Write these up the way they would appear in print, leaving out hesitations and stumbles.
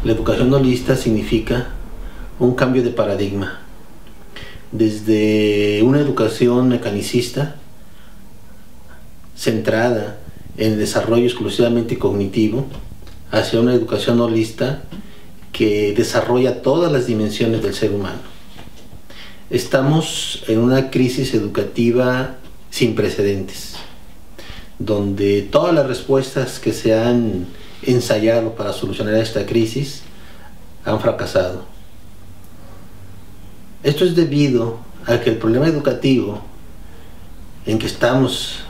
La educación holista significa un cambio de paradigma, desde una educación mecanicista centrada en el desarrollo exclusivamente cognitivo hacia una educación holista que desarrolla todas las dimensiones del ser humano. Estamos en una crisis educativa sin precedentes, donde todas las respuestas que se han ensayado para solucionar esta crisis han fracasado. Esto es debido a que el problema educativo en que estamos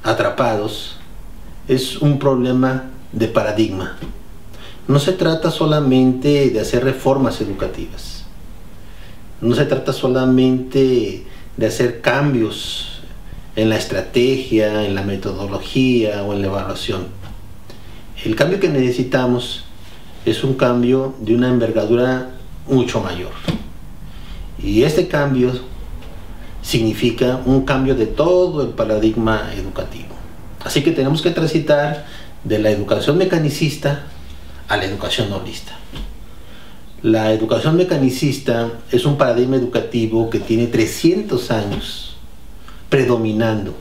atrapados es un problema de paradigma. No se trata solamente de hacer reformas educativas, no se trata solamente de hacer cambios en la estrategia, en la metodología o en la evaluación. El cambio que necesitamos es un cambio de una envergadura mucho mayor. Y este cambio significa un cambio de todo el paradigma educativo. Así que tenemos que transitar de la educación mecanicista a la educación holista. La educación mecanicista es un paradigma educativo que tiene 300 años predominando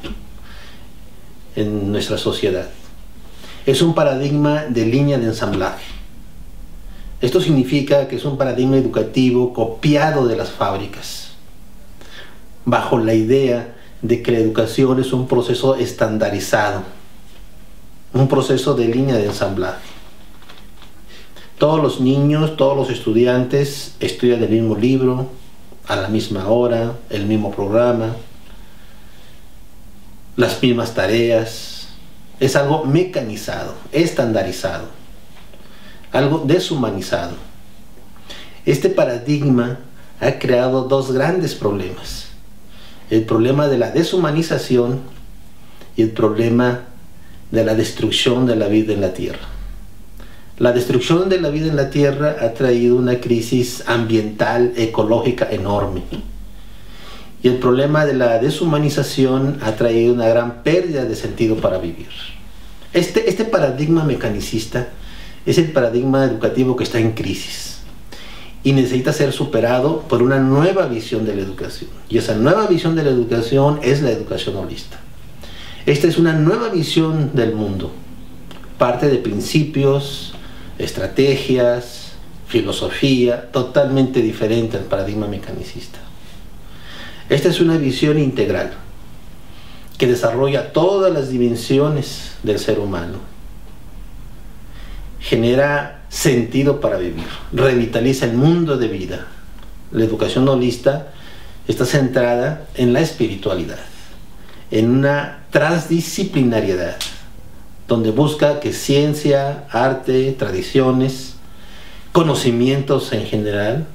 en nuestra sociedad. Es un paradigma de línea de ensamblaje. Esto significa que es un paradigma educativo copiado de las fábricas, bajo la idea de que la educación es un proceso estandarizado, un proceso de línea de ensamblaje. Todos los niños, todos los estudiantes estudian el mismo libro, a la misma hora, el mismo programa, las mismas tareas. Es algo mecanizado, estandarizado, algo deshumanizado. Este paradigma ha creado dos grandes problemas: el problema de la deshumanización y el problema de la destrucción de la vida en la Tierra. La destrucción de la vida en la Tierra ha traído una crisis ambiental, ecológica enorme. Y el problema de la deshumanización ha traído una gran pérdida de sentido para vivir. Este paradigma mecanicista es el paradigma educativo que está en crisis y necesita ser superado por una nueva visión de la educación. Y esa nueva visión de la educación es la educación holista. Esta es una nueva visión del mundo. Parte de principios, estrategias, filosofía totalmente diferente al paradigma mecanicista. Esta es una visión integral que desarrolla todas las dimensiones del ser humano, genera sentido para vivir, revitaliza el mundo de vida. La educación holista está centrada en la espiritualidad, en una transdisciplinariedad, donde busca que ciencia, arte, tradiciones, conocimientos en general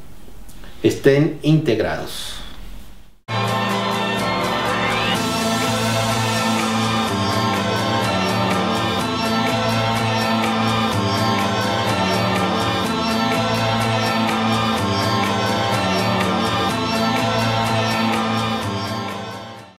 estén integrados.